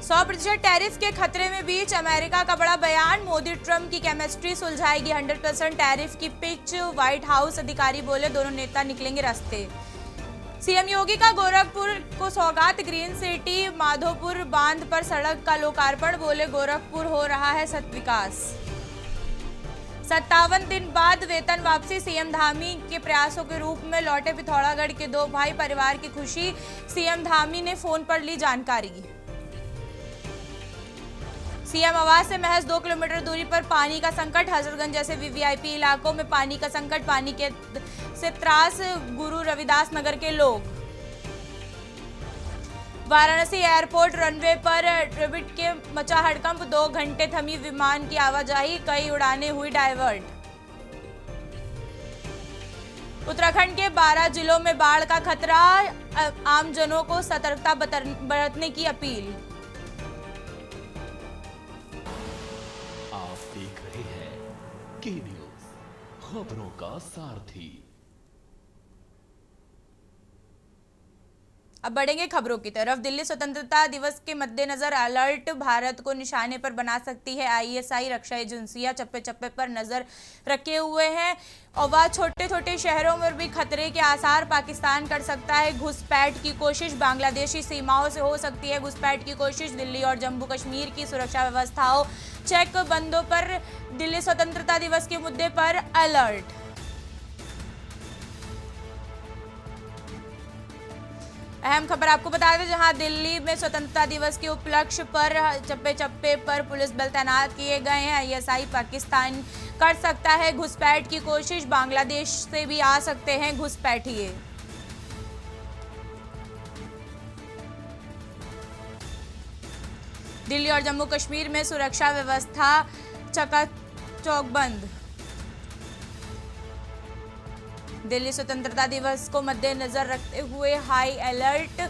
100% tariff के खतरे में बीच अमेरिका का बड़ा बयान। मोदी ट्रंप की केमिस्ट्री सुलझाएगी 100% टैरिफ की पिच। व्हाइट हाउस अधिकारी बोले दोनों नेता निकलेंगे रास्ते। सीएम योगी का गोरखपुर को सौगात। ग्रीन सिटी माधोपुर बांध पर सड़क का लोकार्पण। बोले गोरखपुर हो रहा है सत विकास। 57 दिन बाद वेतन वापसी। सीएम धामी के प्रयासों के रूप में लौटे पिथौरागढ़ के 2 भाई। परिवार की खुशी। सीएम धामी ने फोन पर ली जानकारी। सीएम आवास से महज 2 किलोमीटर दूरी पर पानी का संकट। हजरतगंज जैसे वीवीआईपी इलाकों में पानी का संकट। पानी के से त्रास गुरु रविदास नगर के लोग। वाराणसी एयरपोर्ट रनवे पर ट्रिबिट के मचा हड़कंप। 2 घंटे थमी विमान की आवाजाही। कई उड़ानें हुई डायवर्ट। उत्तराखंड के 12 जिलों में बाढ़ का खतरा। आमजनों को सतर्कता बरतने की अपील। आप देख रहे हैं के न्यूज, खबरों का सारथी। अब बढ़ेंगे खबरों की तरफ। दिल्ली स्वतंत्रता दिवस के मद्देनजर अलर्ट। भारत को निशाने पर बना सकती है आईएसआई। रक्षा एजेंसियां चप्पे चप्पे पर नजर रखे हुए हैं और वह छोटे छोटे शहरों में भी खतरे के आसार। पाकिस्तान कर सकता है घुसपैठ की कोशिश। बांग्लादेशी सीमाओं से हो सकती है घुसपैठ की कोशिश। दिल्ली और जम्मू कश्मीर की सुरक्षा व्यवस्थाओं चेक बंदों पर दिल्ली स्वतंत्रता दिवस के मुद्दे पर अलर्ट। अहम खबर आपको बता दें, जहां दिल्ली में स्वतंत्रता दिवस के उपलक्ष्य पर चप्पे चप्पे पर पुलिस बल तैनात किए गए हैं। आईएसआई पाकिस्तान कर सकता है घुसपैठ की कोशिश। बांग्लादेश से भी आ सकते हैं घुसपैठिए। दिल्ली और जम्मू कश्मीर में सुरक्षा व्यवस्था चकाचौक बंद। दिल्ली स्वतंत्रता दिवस को मद्देनजर रखते हुए हाई अलर्ट।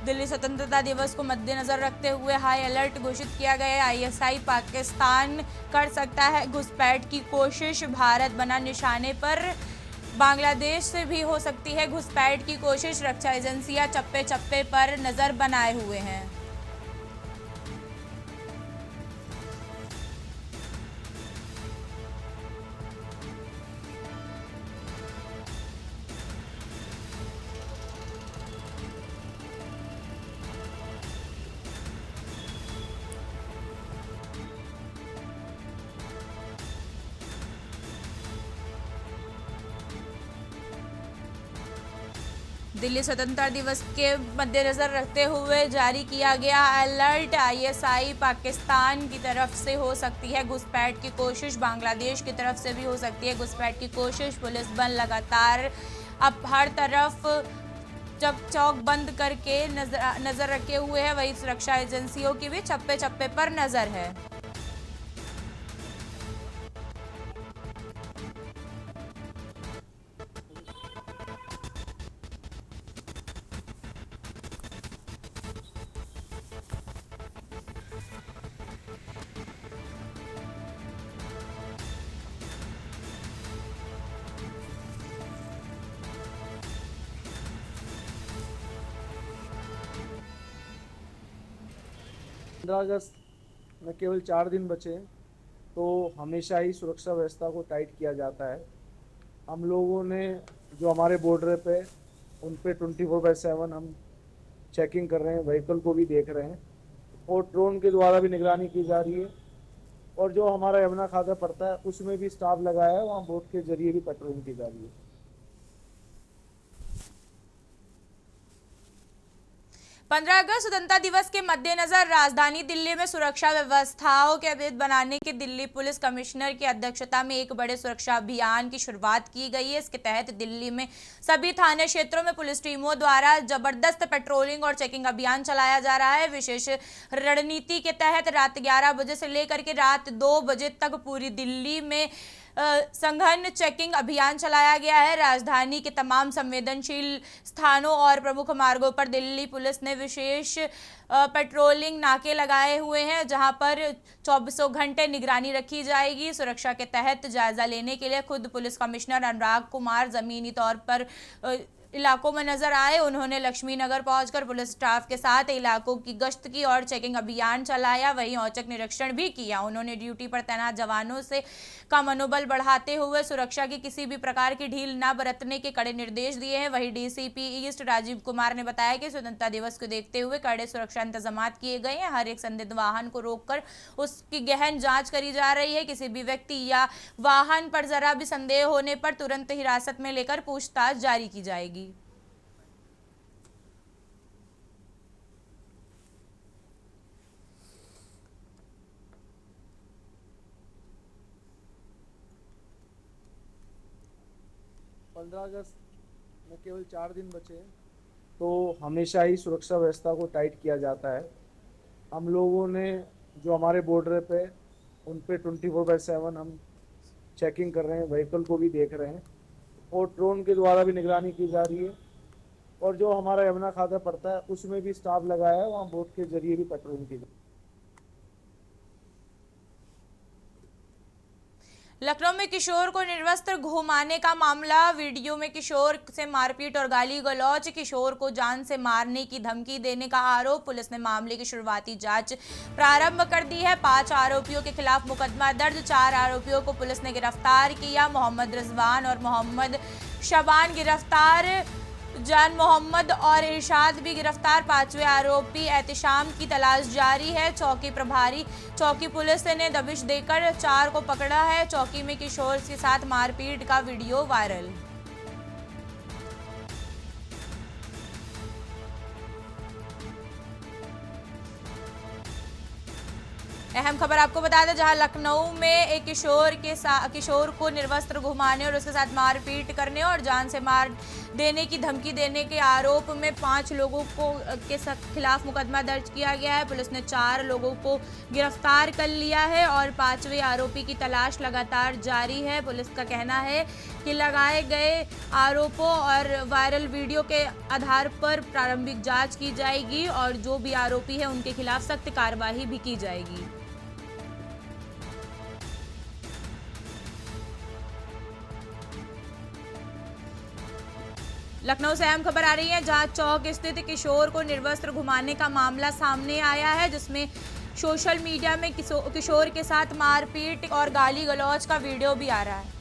दिल्ली स्वतंत्रता दिवस को मद्देनजर रखते हुए हाई अलर्ट घोषित किया गया है। आईएसआई पाकिस्तान कर सकता है घुसपैठ की कोशिश। भारत बना निशाने पर। बांग्लादेश से भी हो सकती है घुसपैठ की कोशिश। रक्षा एजेंसियां चप्पे चप्पे पर नजर बनाए हुए हैं। दिल्ली स्वतंत्रता दिवस के मद्देनजर रखते हुए जारी किया गया अलर्ट। आईएसआई पाकिस्तान की तरफ से हो सकती है घुसपैठ की कोशिश। बांग्लादेश की तरफ से भी हो सकती है घुसपैठ की कोशिश। पुलिस बल लगातार अब हर तरफ जब चौक बंद करके नजर रखे हुए हैं। वही सुरक्षा एजेंसियों की भी चप्पे चप्पे पर नजर है। अगस्त में केवल 4 दिन बचे हैं, तो हमेशा ही सुरक्षा व्यवस्था को टाइट किया जाता है। हम लोगों ने जो हमारे बॉर्डर पे उन पे 24/7 हम चेकिंग कर रहे हैं, व्हीकल को भी देख रहे हैं और ड्रोन के द्वारा भी निगरानी की जा रही है। और जो हमारा यमुना खाता पड़ता है उसमें भी स्टाफ लगाया है, वहाँ बोट के जरिए भी पेट्रोलिंग की जा रही है। 15 अगस्त स्वतंत्रता दिवस के मद्देनजर राजधानी दिल्ली में सुरक्षा व्यवस्थाओं के अवैध बनाने के दिल्ली पुलिस कमिश्नर की अध्यक्षता में एक बड़े सुरक्षा अभियान की शुरुआत की गई है। इसके तहत दिल्ली में सभी थाने क्षेत्रों में पुलिस टीमों द्वारा जबरदस्त पेट्रोलिंग और चेकिंग अभियान चलाया जा रहा है। विशेष रणनीति के तहत रात 11 बजे से लेकर के रात 2 बजे तक पूरी दिल्ली में सघन चेकिंग अभियान चलाया गया है। राजधानी के तमाम संवेदनशील स्थानों और प्रमुख मार्गों पर दिल्ली पुलिस ने विशेष पेट्रोलिंग नाके लगाए हुए हैं, जहां पर 24 घंटे निगरानी रखी जाएगी। सुरक्षा के तहत जायजा लेने के लिए खुद पुलिस कमिश्नर अनुराग कुमार जमीनी तौर पर इलाकों में नजर आए। उन्होंने लक्ष्मी नगर पहुंचकर पुलिस स्टाफ के साथ इलाकों की गश्त की और चेकिंग अभियान चलाया, वहीं औचक निरीक्षण भी किया। उन्होंने ड्यूटी पर तैनात जवानों से का मनोबल बढ़ाते हुए सुरक्षा की किसी भी प्रकार की ढील न बरतने के कड़े निर्देश दिए हैं। वहीं डीसीपी ईस्ट राजीव कुमार ने बताया कि स्वतंत्रता दिवस को देखते हुए कड़े सुरक्षा इंतजाम किए गए हैं। हर एक संदिग्ध वाहन को रोककर उसकी गहन जांच करी जा रही है। किसी भी व्यक्ति या वाहन पर जरा भी संदेह होने पर तुरंत हिरासत में लेकर पूछताछ जारी की जाएगी। 15 अगस्त में केवल 4 दिन बचे हैं, तो हमेशा ही सुरक्षा व्यवस्था को टाइट किया जाता है। हम लोगों ने जो हमारे बॉर्डर पे उन पे 24/7 हम चेकिंग कर रहे हैं, व्हीकल को भी देख रहे हैं और ड्रोन के द्वारा भी निगरानी की जा रही है। और जो हमारा यमुना खाता पड़ता है उसमें भी स्टाफ लगाया है, वहाँ बोट के जरिए भी पेट्रोलिंग की जाती है। लखनऊ में किशोर को निर्वस्त्र घुमाने का मामला। वीडियो में किशोर से मारपीट और गाली गलौज, किशोर को जान से मारने की धमकी देने का आरोप। पुलिस ने मामले की शुरुआती जांच प्रारंभ कर दी है। 5 आरोपियों के खिलाफ मुकदमा दर्ज, 4 आरोपियों को पुलिस ने गिरफ्तार किया। मोहम्मद रिजवान और मोहम्मद शबान गिरफ्तार, जान मोहम्मद और इरशाद भी गिरफ्तार। 5वें आरोपी एहतिशाम की तलाश जारी है। चौकी प्रभारी चौकी पुलिस ने दबिश देकर 4 को पकड़ा है। चौकी में किशोर के साथ मारपीट का वीडियो वायरल। अहम खबर आपको बता दें, जहां लखनऊ में एक किशोर को निर्वस्त्र घुमाने और उसके साथ मारपीट करने और जान से मार देने की धमकी देने के आरोप में 5 लोगों को के खिलाफ मुकदमा दर्ज किया गया है। पुलिस ने 4 लोगों को गिरफ्तार कर लिया है और 5वें आरोपी की तलाश लगातार जारी है। पुलिस का कहना है कि लगाए गए आरोपों और वायरल वीडियो के आधार पर प्रारंभिक जांच की जाएगी और जो भी आरोपी है उनके खिलाफ सख्त कार्रवाई भी की जाएगी। लखनऊ से अहम खबर आ रही है, जहां चौक स्थित किशोर को निर्वस्त्र घुमाने का मामला सामने आया है, जिसमें सोशल मीडिया में किशोर के साथ मारपीट और गाली गलौज का वीडियो भी आ रहा है।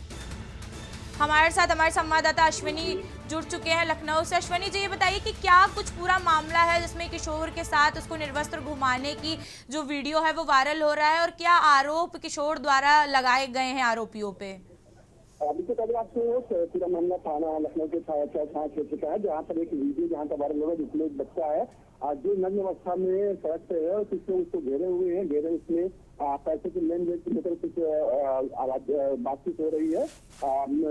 हमारे साथ हमारे संवाददाता अश्विनी जुड़ चुके हैं लखनऊ से। अश्विनी जी, ये बताइए कि क्या कुछ पूरा मामला है जिसमें किशोर के साथ उसको निर्वस्त्र घुमाने की जो वीडियो है वो वायरल हो रहा है, और क्या आरोप किशोर द्वारा लगाए गए हैं आरोपियों पे? अभी तो कभी आपको पूरा मामला थाना लखनऊ के थाना क्षेत्र का है, जहाँ पर एक वीडियो जहाँ का वायरल हुआ जिसमें एक बच्चा है जो नग्न अवस्था में सड़क पे है और कुछ उसको घेरे हुए हैं। घेरे उसमें पैसे के लेन देन को लेकर कुछ बातचीत हो रही है,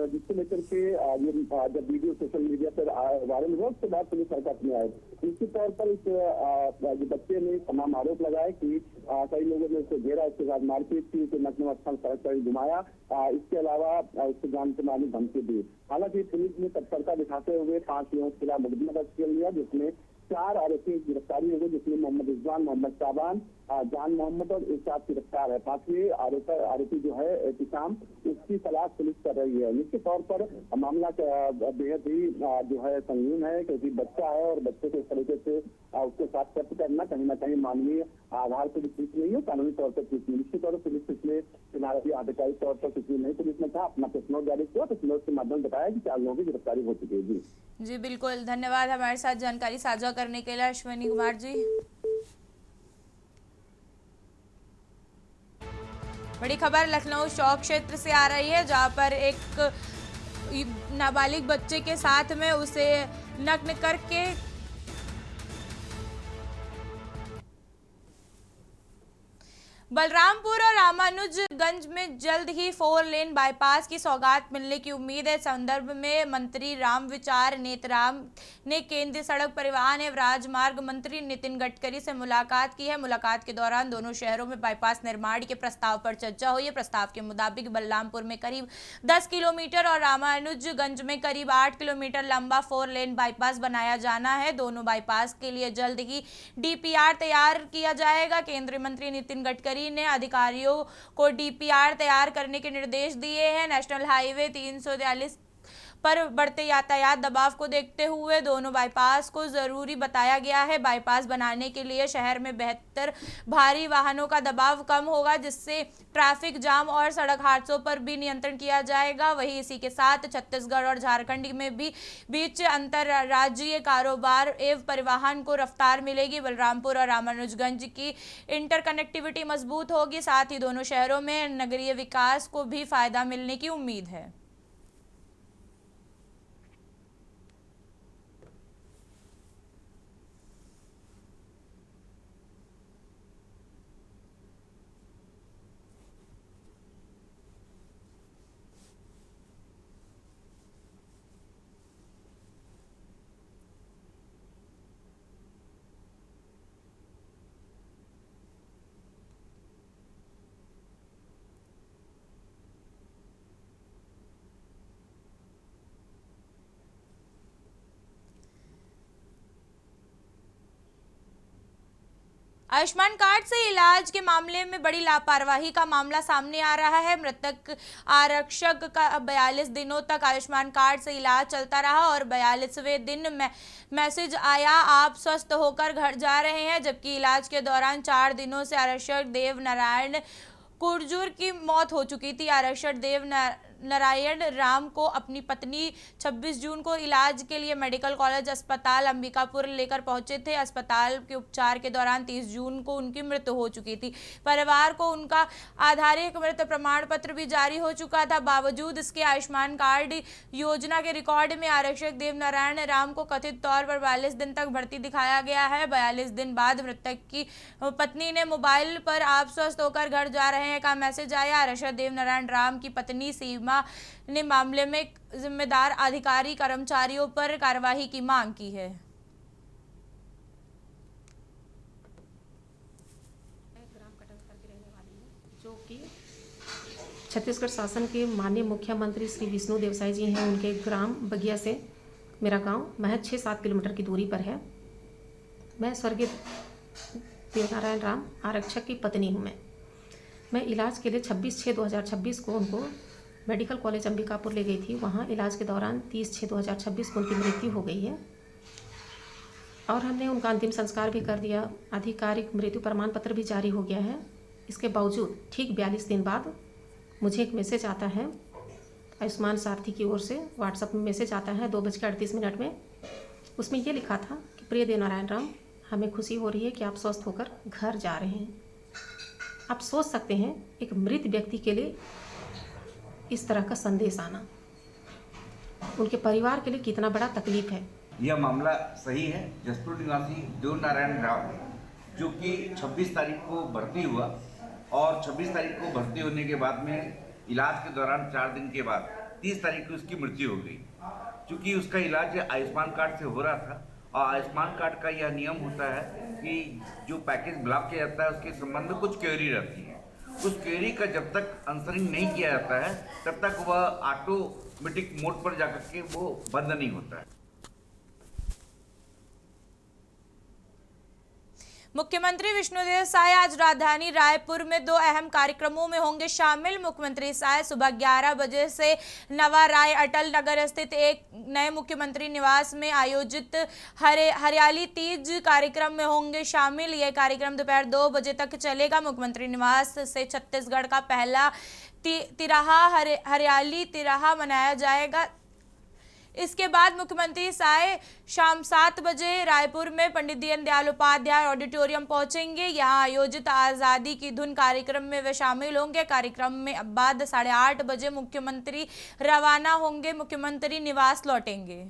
जिसको लेकर के ये जब वीडियो सोशल मीडिया पर वायरल हुआ उसके बाद पुलिस हरकत में आए। निश्चित तौर पर इस बच्चे ने तमाम आरोप लगाए कि कई लोगों ने उसको घेरा, उसके बाद मारपीट की, उसे नग्न अवस्था में सड़क पर घुमाया, इसके अलावा उसको जान से मारने धमकी दी। हालांकि पुलिस ने तत्परता दिखाते हुए 5 लोगों के खिलाफ मुकदमा दर्ज कर लिया, जिसमें 4 आरोपी की गिरफ्तारी हो गई, जिसमें मोहम्मद रिजवान, मोहम्मद शाबान, जान मोहम्मद और इरशाद गिरफ्तार है। 5वें आरोपी जो है एहतिशाम, उसकी तलाश पुलिस कर रही है। निश्चित तौर पर मामला बेहद ही जो है संगीन है, क्योंकि बच्चा है और बच्चे को इस तरीके से उसके साथ चर्चा करना कहीं ना कहीं मानवीय आधार पर भी ठीक नहीं है, कानूनी तौर पर ठीक नहीं। निश्चित तौर पर पुलिस पिछले किनारे आधिकारिक तौर पर कुछ नहीं, पुलिस ने कहा अपना प्रेस नोट जारी किया, प्रेस नोट के माध्यम बताया कि 4 लोगों की गिरफ्तारी हो चुकी है। जी बिल्कुल, धन्यवाद हमारे साथ जानकारी साझा करने के लिए अश्विनी कुमार जी। बड़ी खबर लखनऊ चौक क्षेत्र से आ रही है, जहां पर एक नाबालिग बच्चे के साथ में उसे नग्न करके बलरामपुर और रामानुजगंज में जल्द ही 4 लेन बाईपास की सौगात मिलने की उम्मीद है। संदर्भ में मंत्री रामविचार नेतराम ने केंद्रीय सड़क परिवहन एवं राजमार्ग मंत्री नितिन गडकरी से मुलाकात की है। मुलाकात के दौरान दोनों शहरों में बाईपास निर्माण के प्रस्ताव पर चर्चा हुई है। प्रस्ताव के मुताबिक बलरामपुर में करीब 10 किलोमीटर और रामानुजगंज में करीब 8 किलोमीटर लंबा 4 लेन बाईपास बनाया जाना है। दोनों बाईपास के लिए जल्द ही DPR तैयार किया जाएगा। केंद्रीय मंत्री नितिन गडकरी ने अधिकारियों को DPR तैयार करने के निर्देश दिए हैं। नेशनल हाईवे 343 पर बढ़ते यातायात दबाव को देखते हुए दोनों बाईपास को जरूरी बताया गया है। बाईपास बनाने के लिए शहर में बेहतर भारी वाहनों का दबाव कम होगा, जिससे ट्रैफिक जाम और सड़क हादसों पर भी नियंत्रण किया जाएगा। वहीं इसी के साथ छत्तीसगढ़ और झारखंड में भी बीच अंतरराज्यीय कारोबार एवं परिवहन को रफ्तार मिलेगी। बलरामपुर और रामानुजगंज की इंटरकनेक्टिविटी मजबूत होगी। साथ ही दोनों शहरों में नगरीय विकास को भी फायदा मिलने की उम्मीद है। आयुष्मान कार्ड से इलाज के मामले में बड़ी लापरवाही का मामला सामने आ रहा है। मृतक आरक्षक का 42 दिनों तक आयुष्मान कार्ड से इलाज चलता रहा और 42वें दिन मैसेज आया, आप स्वस्थ होकर घर जा रहे हैं। जबकि इलाज के दौरान 4 दिनों से आरक्षक देव नारायण कुरजूर की मौत हो चुकी थी। आरक्षक देव नारायण राम को अपनी पत्नी 26 जून को इलाज के लिए मेडिकल कॉलेज अस्पताल अंबिकापुर लेकर पहुंचे थे। अस्पताल के उपचार के दौरान 30 जून को उनकी मृत्यु हो चुकी थी। परिवार को उनका आधारित मृत्यु प्रमाण पत्र भी जारी हो चुका था। बावजूद इसके आयुष्मान कार्ड योजना के रिकॉर्ड में आरक्षक देव नारायण राम को कथित तौर पर 42 दिन तक भर्ती दिखाया गया है। 42 दिन बाद मृतक की पत्नी ने मोबाइल पर आप स्वस्थ होकर घर जा रहे हैं का मैसेज आया। आरक्षक देव नारायण राम की पत्नी सीमा ने मामले में जिम्मेदार अधिकारी कर्मचारियों पर कार्रवाई की मांग की है। ग्राम कटंकर की रहने वाली हूँ, जो कि छत्तीसगढ़ शासन के माननीय मुख्यमंत्री श्री विष्णु देवसाई जी हैं। उनके ग्राम बगिया से मेरा गांव महज 6-7 किलोमीटर की दूरी पर है। मैं स्वर्गीय देवनारायण राम आरक्षक की पत्नी हूँ। मैं इलाज के लिए 26/6/2026 को उनको मेडिकल कॉलेज अंबिकापुर ले गई थी। वहाँ इलाज के दौरान 30/6/2026 को उनकी मृत्यु हो गई है और हमने उनका अंतिम संस्कार भी कर दिया। आधिकारिक मृत्यु प्रमाण पत्र भी जारी हो गया है। इसके बावजूद ठीक 42 दिन बाद मुझे एक मैसेज आता है आयुष्मान सारथी की ओर से। व्हाट्सएप में मैसेज आता है 2:38 में। उसमें ये लिखा था कि प्रिय देवनारायण राम, हमें खुशी हो रही है कि आप स्वस्थ होकर घर जा रहे हैं। आप सोच सकते हैं एक मृत व्यक्ति के लिए इस तरह का संदेश आना उनके परिवार के लिए कितना बड़ा तकलीफ है। यह मामला सही है। जसपुर निवासी देव नारायण राम जो कि 26 तारीख को भर्ती हुआ और 26 तारीख को भर्ती होने के बाद में इलाज के दौरान 4 दिन के बाद 30 तारीख को उसकी मृत्यु हो गई। क्योंकि उसका इलाज आयुष्मान कार्ड से हो रहा था और आयुष्मान कार्ड का यह नियम होता है कि जो पैकेज ब्लॉक किया जाता है उसके संबंध में कुछ क्वेरी रहती है। उस क्वेरी का जब तक आंसरिंग नहीं किया जाता है तब तक वह ऑटोमेटिक मोड पर जाकर के वो बंद नहीं होता है। मुख्यमंत्री विष्णुदेव साय आज राजधानी रायपुर में 2 अहम कार्यक्रमों में होंगे शामिल। मुख्यमंत्री साय सुबह 11 बजे से नवा राय अटल नगर स्थित एक नए मुख्यमंत्री निवास में आयोजित हरियाली तीज कार्यक्रम में होंगे शामिल। यह कार्यक्रम दोपहर 2 बजे तक चलेगा। मुख्यमंत्री निवास से छत्तीसगढ़ का पहला तिरहा हरियाली तिरहा मनाया जाएगा। इसके बाद मुख्यमंत्री साय शाम 7 बजे रायपुर में पंडित दीनदयाल उपाध्याय ऑडिटोरियम पहुंचेंगे। यहां आयोजित आज़ादी की धुन कार्यक्रम में वे शामिल होंगे। कार्यक्रम में बाद 8:30 बजे मुख्यमंत्री रवाना होंगे, मुख्यमंत्री निवास लौटेंगे।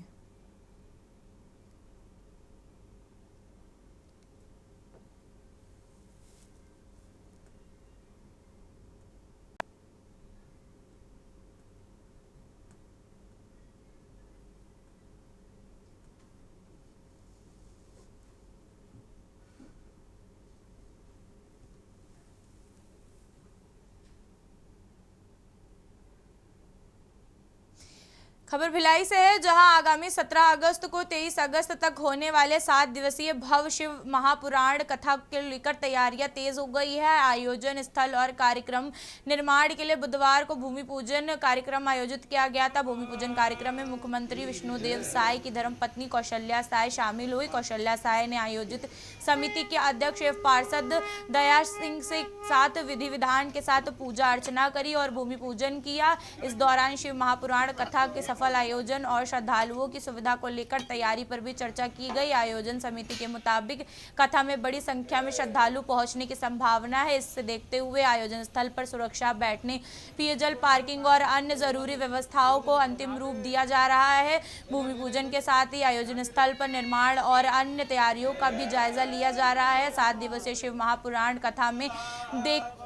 खबर भिलाई से है, जहां आगामी 17 अगस्त को 23 अगस्त तक होने वाले 7 दिवसीय भव शिव महापुराण कथा के लेकर तैयारियां तेज हो गई है। आयोजन स्थल और कार्यक्रम निर्माण के लिए बुधवार को भूमि पूजन कार्यक्रम आयोजित किया गया था। भूमि पूजन कार्यक्रम में मुख्यमंत्री विष्णुदेव साय की धर्मपत्नी कौशल्या साय शामिल हुई। कौशल्या साय ने आयोजित समिति के अध्यक्ष एवं पार्षद दया सिंह से साथ विधि विधान के साथ पूजा अर्चना करी और भूमि पूजन किया। इस दौरान शिव महापुराण कथा के सफल आयोजन और श्रद्धालुओं की सुविधा को लेकर तैयारी पर भी चर्चा की गई। आयोजन समिति के मुताबिक कथा में बड़ी संख्या में श्रद्धालु पहुंचने की संभावना है। इससे देखते हुए आयोजन स्थल पर सुरक्षा, बैठने, पेयजल, पार्किंग और अन्य जरूरी व्यवस्थाओं को अंतिम रूप दिया जा रहा है। भूमि पूजन के साथ ही आयोजन स्थल पर निर्माण और अन्य तैयारियों का भी जायजा लिया जा रहा है। 7 दिवसीय शिव महापुराण कथा में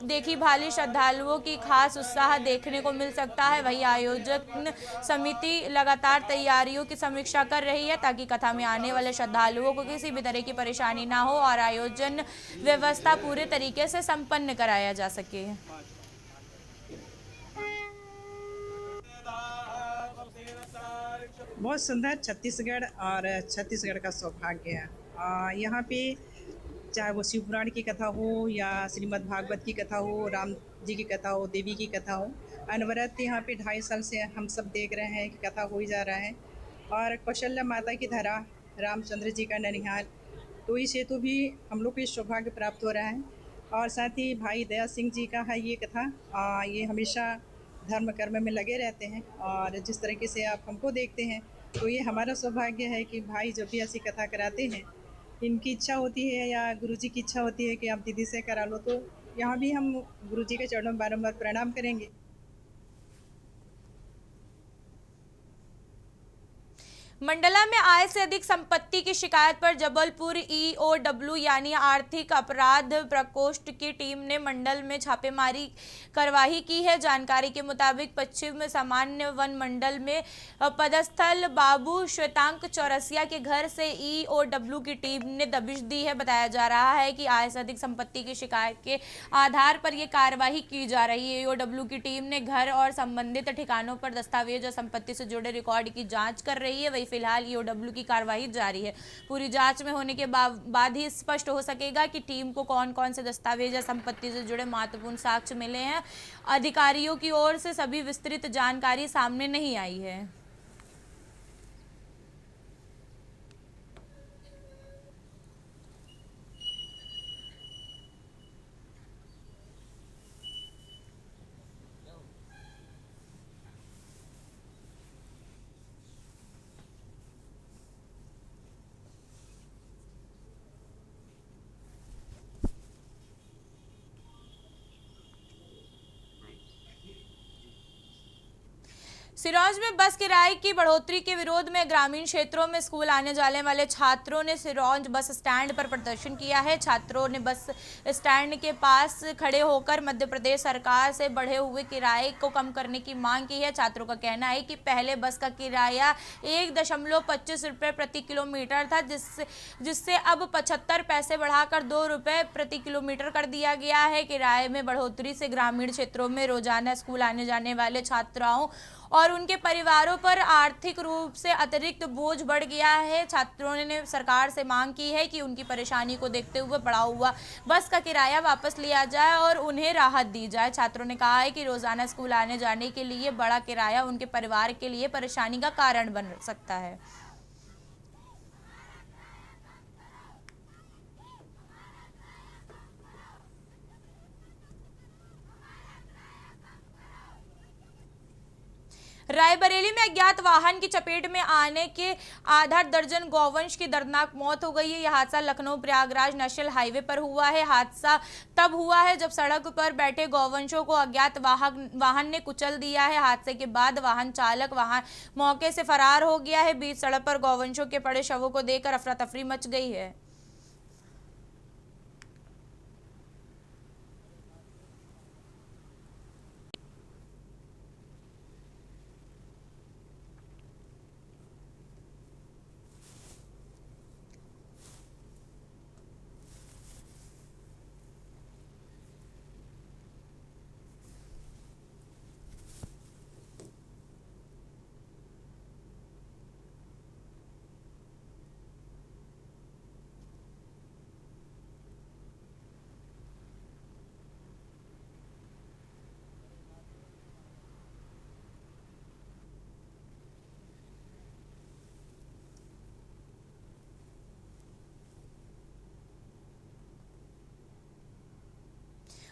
देखी भाली श्रद्धालुओं की खास उत्साह देखने को मिल सकता है। वही आयोजन समिति लगातार तैयारियों की समीक्षा कर रही है ताकि कथा में आने वाले श्रद्धालुओं को किसी भी तरह की परेशानी ना हो और आयोजन व्यवस्था पूरे तरीके से संपन्न कराया जा सके। बहुत सुंदर छत्तीसगढ़ और छत्तीसगढ़ का सौभाग्य है। यहाँ पे चाहे वो शिव पुराण की कथा हो या श्रीमद् भागवत की कथा हो, राम जी की कथा हो, देवी की कथा हो, अनवरत यहाँ पे 2.5 साल से हम सब देख रहे हैं कि कथा हो ही जा रहा है। और कौशल्या माता की धरा, रामचंद्र जी का ननिहाल, तो इस हेतु भी हम लोग को सौभाग्य प्राप्त हो रहा है। और साथ ही भाई दया सिंह जी का है ये कथा। ये हमेशा धर्म कर्म में लगे रहते हैं और जिस तरीके से आप हमको देखते हैं तो ये हमारा सौभाग्य है कि भाई जब भी ऐसी कथा कराते हैं, इनकी इच्छा होती है या गुरुजी की इच्छा होती है कि आप दीदी से करा लो, तो यहाँ भी हम गुरुजी के चरणों में बारंबार प्रणाम करेंगे। मंडला में आय से अधिक संपत्ति की शिकायत पर जबलपुर ईओडब्ल्यू यानी आर्थिक अपराध प्रकोष्ठ की टीम ने मंडल में छापेमारी कार्रवाई की है। जानकारी के मुताबिक पश्चिम सामान्य वन मंडल में पदस्थल बाबू श्वेतांक चौरसिया के घर से ईओडब्ल्यू की टीम ने दबिश दी है। बताया जा रहा है कि आय से अधिक संपत्ति की शिकायत के आधार पर यह कार्रवाई की जा रही है। ईओडब्ल्यू की टीम ने घर और संबंधित ठिकानों पर दस्तावेज और संपत्ति से जुड़े रिकॉर्ड की जाँच कर रही है। फिलहाल ईओडब्ल्यू की कार्रवाई जारी है। पूरी जांच में होने के बाद ही स्पष्ट हो सकेगा कि टीम को कौन कौन से दस्तावेज या संपत्ति से जुड़े महत्वपूर्ण साक्ष्य मिले हैं। अधिकारियों की ओर से सभी विस्तृत जानकारी सामने नहीं आई है। सिरौंज में बस किराए की बढ़ोतरी के विरोध में ग्रामीण क्षेत्रों में स्कूल आने जाने वाले छात्रों ने सिरौंज बस स्टैंड पर प्रदर्शन किया है। छात्रों ने बस स्टैंड के पास खड़े होकर मध्य प्रदेश सरकार से बढ़े हुए किराए को कम करने की मांग की है। छात्रों का कहना है कि पहले बस का किराया 1.25 रुपये प्रति किलोमीटर था, जिससे अब 75 पैसे बढ़ाकर 2 रुपये प्रति किलोमीटर कर दिया गया है। किराए में बढ़ोतरी से ग्रामीण क्षेत्रों में रोजाना स्कूल आने जाने वाले छात्राओं और उनके परिवारों पर आर्थिक रूप से अतिरिक्त बोझ बढ़ गया है। छात्रों ने सरकार से मांग की है कि उनकी परेशानी को देखते हुए बढ़ा हुआ बस का किराया वापस लिया जाए और उन्हें राहत दी जाए। छात्रों ने कहा है कि रोजाना स्कूल आने जाने के लिए बड़ा किराया उनके परिवार के लिए परेशानी का कारण बन सकता है। रायबरेली में अज्ञात वाहन की चपेट में आने के आधा दर्जन गौवंश की दर्दनाक मौत हो गई है। यह हादसा लखनऊ प्रयागराज नेशनल हाईवे पर हुआ है। हादसा तब हुआ है जब सड़क पर बैठे गौवंशों को अज्ञात वाहन ने कुचल दिया है। हादसे के बाद वाहन चालक मौके से फरार हो गया है। बीच सड़क पर गौवंशों के पड़े शवों को देखकर अफरा तफरी मच गई है।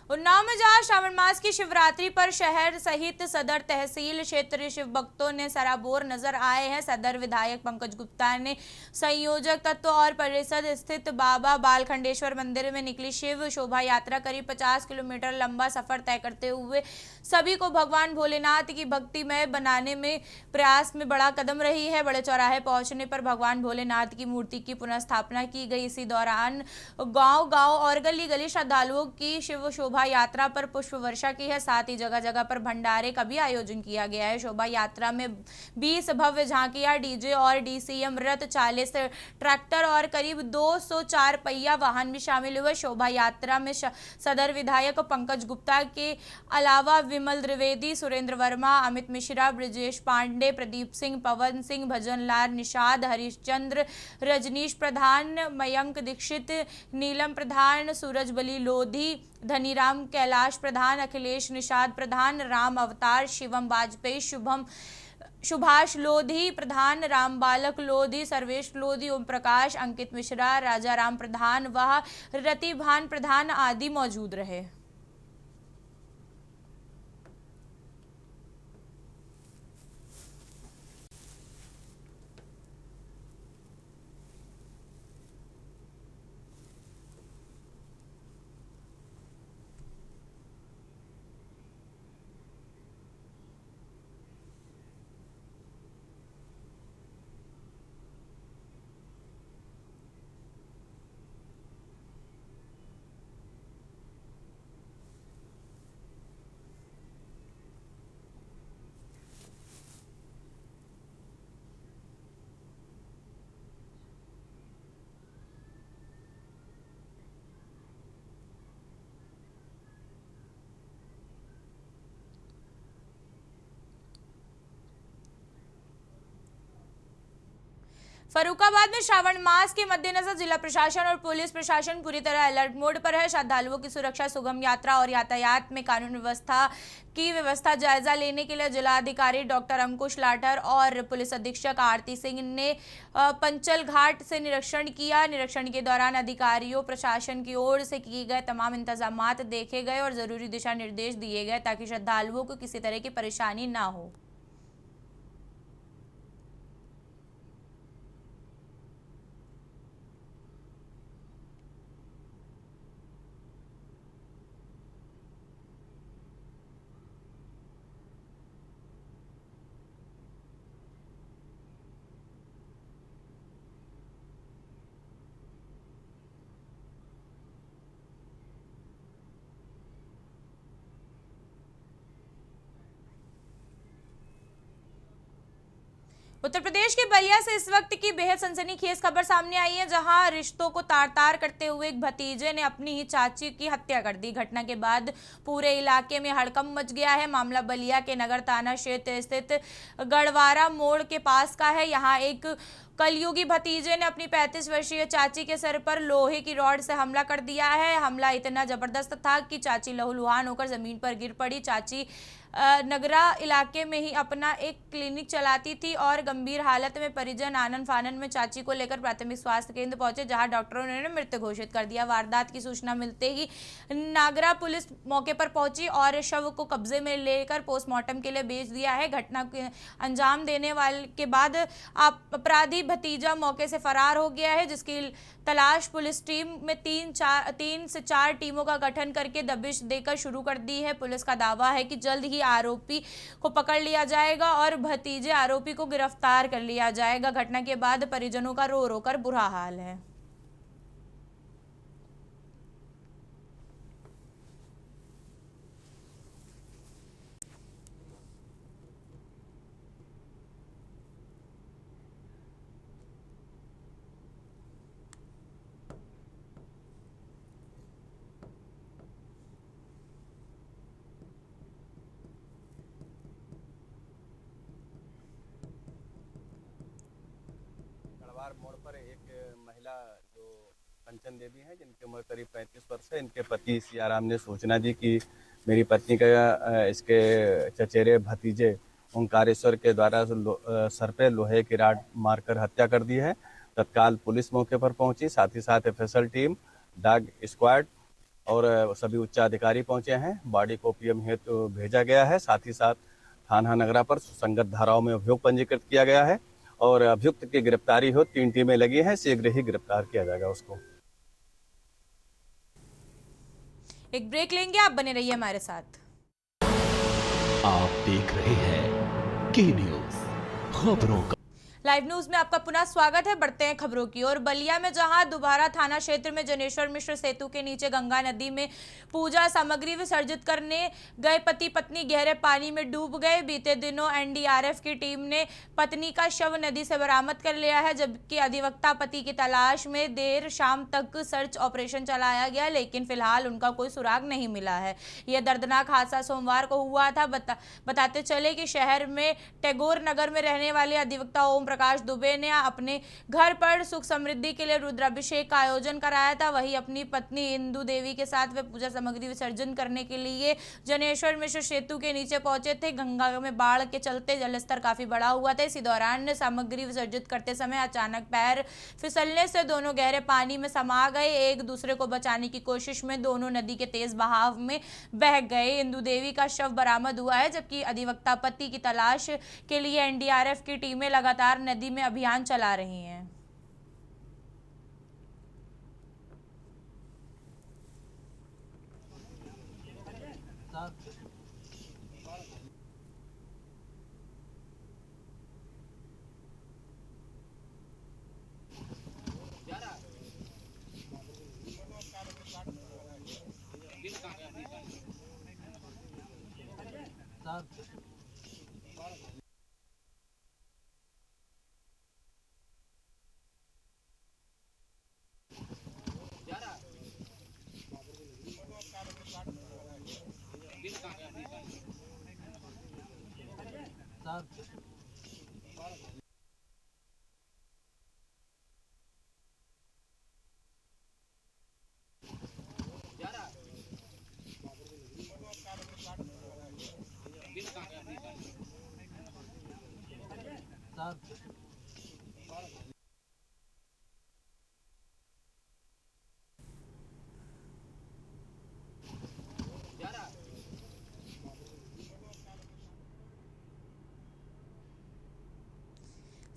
उन्नाव में जहां श्रावण मास की शिवरात्रि पर शहर सहित सदर तहसील क्षेत्र शिव भक्तों ने सराबोर नजर आए हैं। सदर विधायक पंकज गुप्ता ने संयोजक तत्व और परिषद स्थित बाबा बालखंडेश्वर मंदिर में निकली शिव शोभा यात्रा करीब 50 किलोमीटर लंबा सफर तय करते हुए सभी को भगवान भोलेनाथ की भक्तिमय बनाने में प्रयास में बड़ा कदम रही है। बड़े चौराहे पहुंचने पर भगवान भोलेनाथ की मूर्ति की पुनः स्थापना की गई। इसी दौरान गांव गांव और गली गली श्रद्धालुओं की शिव शोभा यात्रा पर पुष्प वर्षा की है। साथ ही जगह जगह पर भंडारे का भी आयोजन किया गया है। शोभा यात्रा में 20 भव्य झांकियां, डीजे और डीसीएम रथ, 40 ट्रैक्टर और करीब 204 पहिया वाहन भी शामिल हुए। शोभा यात्रा में सदर विधायक पंकज गुप्ता के अलावा विमल द्विवेदी, सुरेंद्र वर्मा, अमित मिश्रा, ब्रजेश पांडे, प्रदीप सिंह, पवन सिंह, भजन लाल निषाद, हरिश्चंद्र, रजनीश प्रधान, मयंक दीक्षित, नीलम प्रधान, सूरज बली लोधी, धनीराम कैलाश प्रधान, अखिलेश निषाद प्रधान, राम अवतार, शिवम वाजपेयी, सुभाष लोधी प्रधान, राम बालक लोधी, सर्वेश लोधी, ओम प्रकाश, अंकित मिश्रा, राजा राम प्रधान व रतिभान प्रधान आदि मौजूद रहे। फर्रुखाबाद में श्रावण मास के मद्देनजर जिला प्रशासन और पुलिस प्रशासन पूरी तरह अलर्ट मोड पर है। श्रद्धालुओं की सुरक्षा, सुगम यात्रा और यातायात में कानून व्यवस्था जायजा लेने के लिए जिलाधिकारी डॉक्टर अंकुश लाठर और पुलिस अधीक्षक आरती सिंह ने पंचल घाट से निरीक्षण किया। निरीक्षण के दौरान अधिकारियों प्रशासन की ओर से किए गए तमाम इंतजामात देखे गए और जरूरी दिशा निर्देश दिए गए ताकि श्रद्धालुओं को किसी तरह की परेशानी ना हो। उत्तर प्रदेश के बलिया से इस वक्त की बेहद सनसनीखेज खबर सामने आई है, जहां रिश्तों को तार-तार करते हुए एक भतीजे ने अपनी ही चाची की हत्या कर दी। घटना के बाद पूरे इलाके में हड़कंप मच गया है। मामला बलिया के नगर थाना क्षेत्र स्थित गढ़वारा मोड़ के पास का है। यहां एक कलयुगी भतीजे ने अपनी 35 वर्षीय चाची के सर पर लोहे की रॉड से हमला कर दिया है। हमला इतना जबरदस्त था कि चाची लहूलुहान होकर जमीन पर गिर पड़ी। चाची नगरा इलाके में ही अपना एक क्लिनिक चलाती थी और गंभीर हालत में परिजन आनन फानन में चाची को लेकर प्राथमिक स्वास्थ्य केंद्र पहुंचे, जहां डॉक्टरों ने मृत घोषित कर दिया। वारदात की सूचना मिलते ही नागरा पुलिस मौके पर पहुंची और शव को कब्जे में लेकर पोस्टमार्टम के लिए भेज दिया है। घटना को अंजाम देने वाले के बाद अपराधी भतीजा मौके से फरार हो गया है, जिसकी तलाश पुलिस टीम में 3 से 4 टीमों का गठन करके दबिश देकर शुरू कर दी है। पुलिस का दावा है कि जल्द ही आरोपी को पकड़ लिया जाएगा और भतीजे आरोपी को गिरफ्तार कर लिया जाएगा। घटना के बाद परिजनों का रो रो कर बुरा हाल है। मोड़ पर एक महिला जो कंचन देवी हैं, जिनकी उम्र करीब 35 वर्ष है, इनके पति सियाराम ने सूचना दी कि मेरी पत्नी का इसके चचेरे भतीजे ओंकारेश्वर के द्वारा सर पे लोहे की राड मारकर हत्या कर दी है। तत्काल पुलिस मौके पर पहुंची, साथ ही साथ एफएसएल टीम, डॉग स्क्वाड और सभी उच्चाधिकारी पहुंचे हैं। बॉडी को पीएम हेतु भेजा गया है। साथ ही साथ थाना नगरा पर सुसंगत धाराओं में अभियोग पंजीकृत किया गया है और अभियुक्त की गिरफ्तारी हो 3 टीमें लगी हैं। शीघ्र ही गिरफ्तार किया जाएगा उसको। एक ब्रेक लेंगे, आप बने रहिए हमारे साथ। आप देख रहे हैं के न्यूज खबरों का। लाइव न्यूज में आपका पुनः स्वागत है। बढ़ते हैं खबरों की ओर। बलिया में जहां दोबारा थाना क्षेत्र में जनेश्वर मिश्र सेतु के नीचे गंगा नदी में पूजा सामग्री विसर्जित करने गए पति पत्नी गहरे पानी में डूब गए। बीते दिनों एनडीआरएफ की टीम ने पत्नी का शव नदी से बरामद कर लिया है, जबकि अधिवक्ता पति की तलाश में देर शाम तक सर्च ऑपरेशन चलाया गया, लेकिन फिलहाल उनका कोई सुराग नहीं मिला है। यह दर्दनाक हादसा सोमवार को हुआ था। बताते चले कि शहर में टैगोर नगर में रहने वाले अधिवक्ता ओम प्रकाश दुबे ने अपने घर पर सुख समृद्धि के लिए रुद्राभिषेक का आयोजन कराया था। वहीं अपनी पत्नी इंदु देवी के साथ वे पूजा सामग्री विसर्जन करने के लिए जनेश्वर मिश्र सेतु के नीचे पहुंचे थे। गंगा में बाढ़ के चलते जलस्तर काफी बढ़ा हुआ था। इसी दौरान सामग्री विसर्जित करते समय अचानक पैर फिसलने से दोनों गहरे पानी में समा गए। एक दूसरे को बचाने की कोशिश में दोनों नदी के तेज बहाव में बह गए। इंदु देवी का शव बरामद हुआ है, जबकि अधिवक्ता पति की तलाश के लिए एनडीआरएफ की टीमें लगातार नदी में अभियान चला रही हैं।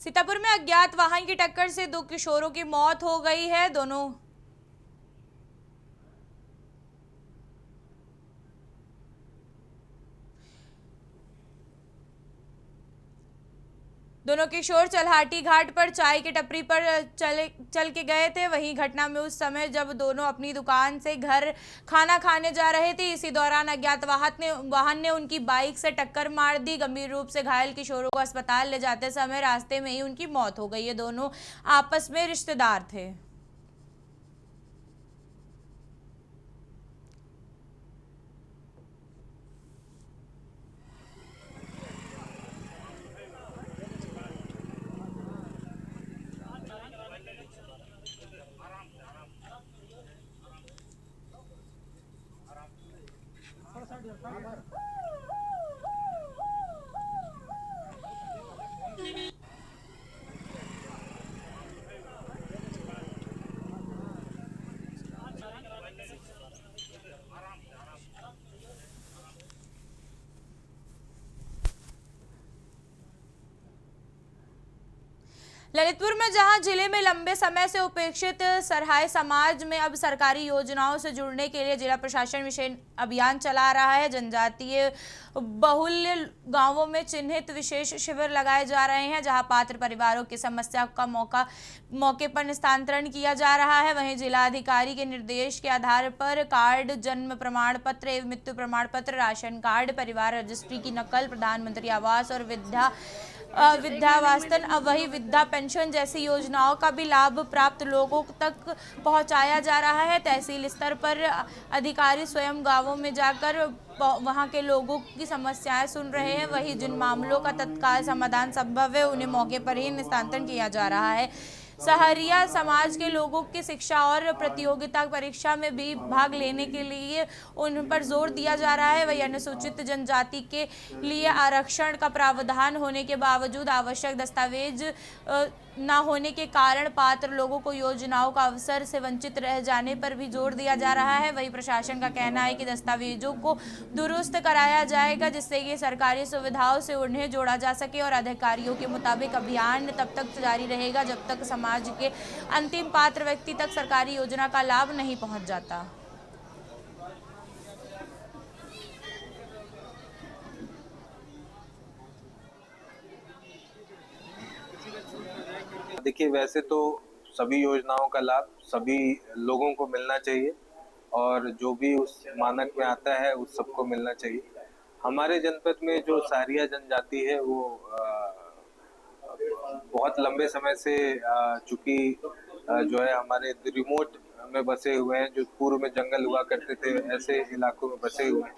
सीतापुर में अज्ञात वाहन की टक्कर से 2 किशोरों की मौत हो गई है। दोनों किशोर चलहाटी घाट पर चाय की टपरी पर चल के गए थे। वहीं घटना में उस समय जब दोनों अपनी दुकान से घर खाना खाने जा रहे थे, इसी दौरान अज्ञात वाहन ने उनकी बाइक से टक्कर मार दी। गंभीर रूप से घायल किशोरों को अस्पताल ले जाते समय रास्ते में ही उनकी मौत हो गई। ये दोनों आपस में रिश्तेदार थे। ललितपुर में जहां जिले में लंबे समय से उपेक्षित सरहाय समाज में अब सरकारी योजनाओं से जुड़ने के लिए जिला प्रशासन विशेष अभियान चला रहा है। जनजातीय बहुल्य गांवों में चिन्हित विशेष शिविर लगाए जा रहे हैं, जहां पात्र परिवारों की समस्या का मौके पर निस्तारण किया जा रहा है। वहीं जिलाधिकारी के निर्देश के आधार पर कार्ड, जन्म प्रमाण पत्र एवं मृत्यु प्रमाण पत्र, राशन कार्ड, परिवार रजिस्ट्री की नकल, प्रधानमंत्री आवास और वृद्धावस्था वही वृद्धा पेंशन जैसी योजनाओं का भी लाभ प्राप्त लोगों तक पहुंचाया जा रहा है। तहसील स्तर पर अधिकारी स्वयं गांवों में जाकर वहां के लोगों की समस्याएं सुन रहे हैं। वहीं जिन मामलों का तत्काल समाधान संभव है, उन्हें मौके पर ही निस्तारण किया जा रहा है। सहरिया समाज के लोगों की शिक्षा और प्रतियोगिता परीक्षा में भी भाग लेने के लिए उन पर जोर दिया जा रहा है। वही अनुसूचित जनजाति के लिए आरक्षण का प्रावधान होने के बावजूद आवश्यक दस्तावेज न होने के कारण पात्र लोगों को योजनाओं का अवसर से वंचित रह जाने पर भी जोर दिया जा रहा है। वही प्रशासन का कहना है कि दस्तावेजों को दुरुस्त कराया जाएगा जिससे कि सरकारी सुविधाओं से उन्हें जोड़ा जा सके और अधिकारियों के मुताबिक अभियान तब तक जारी रहेगा जब तक समाज के अंतिम पात्र व्यक्ति तक सरकारी योजना का लाभ नहीं पहुंच जाता। देखिए, वैसे तो सभी योजनाओं का लाभ सभी लोगों को मिलना चाहिए और जो भी उस मानक में आता है उस सबको मिलना चाहिए। हमारे जनपद में जो सहरिया जनजाति है वो बहुत लंबे समय से चूंकि जो है हमारे रिमोट में बसे हुए हैं, जो पूर्व में जंगल हुआ करते थे ऐसे इलाकों में बसे हुए हैं,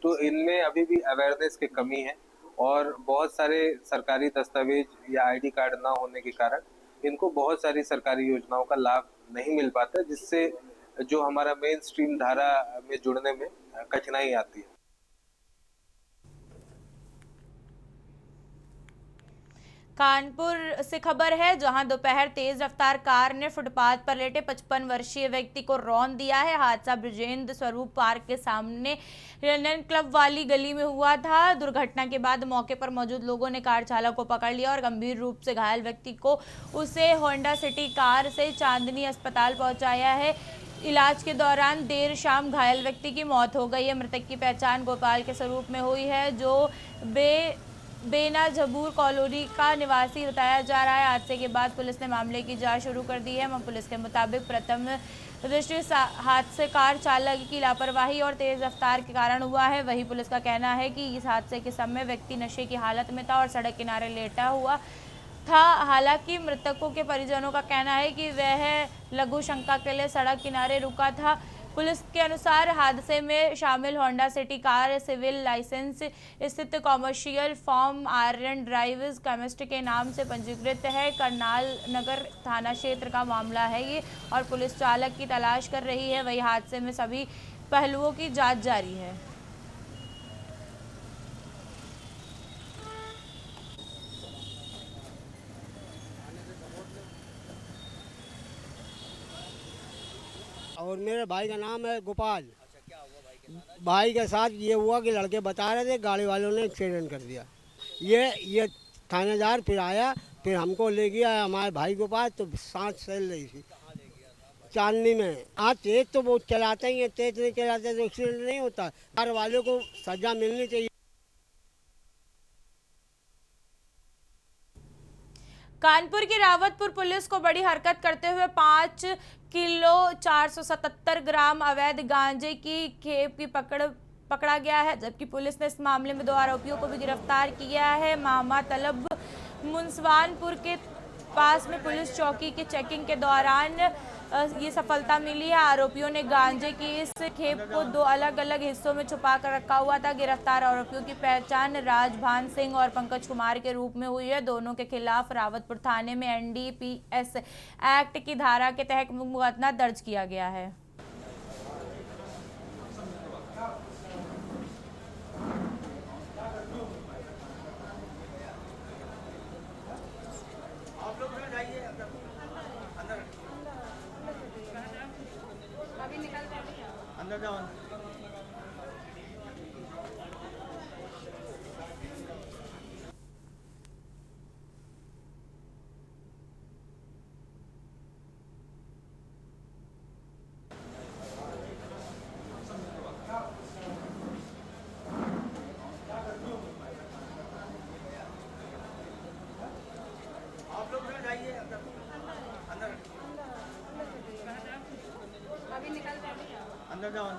तो इनमें अभी भी अवेयरनेस की कमी है और बहुत सारे सरकारी दस्तावेज या आईडी कार्ड ना होने के कारण इनको बहुत सारी सरकारी योजनाओं का लाभ नहीं मिल पाता, जिससे जो हमारा मेन स्ट्रीम धारा में जुड़ने में कठिनाई आती है। कानपुर से खबर है जहां दोपहर तेज रफ्तार कार ने फुटपाथ पर लेटे 55 वर्षीय व्यक्ति को रौंद दिया है। हादसा ब्रजेंद्र स्वरूप पार्क के सामने लंदन क्लब वाली गली में हुआ था। दुर्घटना के बाद मौके पर मौजूद लोगों ने कार चालक को पकड़ लिया और गंभीर रूप से घायल व्यक्ति को उसे होंडा सिटी कार से चांदनी अस्पताल पहुंचाया है। इलाज के दौरान देर शाम घायल व्यक्ति की मौत हो गई है। मृतक की पहचान गोपाल के स्वरूप में हुई है जो बेना झबूर कॉलोनी का निवासी बताया जा रहा है। हादसे के बाद पुलिस ने मामले की जांच शुरू कर दी है। पुलिस के मुताबिक प्रथम दृष्टि हादसे कार चालक की लापरवाही और तेज रफ्तार के कारण हुआ है। वही पुलिस का कहना है कि इस हादसे के समय व्यक्ति नशे की हालत में था और सड़क किनारे लेटा हुआ था। हालांकि मृतकों के परिजनों का कहना है कि वह लघु शंका के लिए सड़क किनारे रुका था। पुलिस के अनुसार हादसे में शामिल Honda City car civil license स्थित commercial form iron drives chemist के नाम से पंजीकृत है। करनाल नगर थाना क्षेत्र का मामला है ये और पुलिस चालक की तलाश कर रही है। वही हादसे में सभी पहलुओं की जांच जारी है। और मेरे भाई का नाम है गोपाल। अच्छा, क्या हुआ भाई के साथ? भाई के साथ ये हुआ कि लड़के बता रहे थे गाड़ी वालों ने एक्सीडेंट कर दिया। ये थानेदार फिर आया, फिर हमको ले गया हमारे भाई के पास, तो सांस चल रही थी। कहाँ ले गया था भाई? चांदनी में। हाँ, तेज तो वो चलाते ही हैं, तेज नहीं चलाते तो एक्सीडेंट नहीं होता। कार वालों को सजा मिलनी चाहिए। कानपुर की रावतपुर पुलिस को बड़ी हरकत करते हुए 5 किलो 477 ग्राम अवैध गांजे की खेप की पकड़ा गया है, जबकि पुलिस ने इस मामले में 2 आरोपियों को भी गिरफ्तार किया है। मामा तलब मुंसवानपुर के पास में पुलिस चौकी की चेकिंग के दौरान ये सफलता मिली है। आरोपियों ने गांजे की इस खेप को 2 अलग अलग हिस्सों में छुपा कर रखा हुआ था। गिरफ्तार आरोपियों की पहचान राजभान सिंह और पंकज कुमार के रूप में हुई है। दोनों के खिलाफ रावतपुर थाने में NDPS एक्ट की धारा के तहत मुकदमा दर्ज किया गया है। अंदर जाओ। आप लोग जाइए अंदर अंदर जाओ।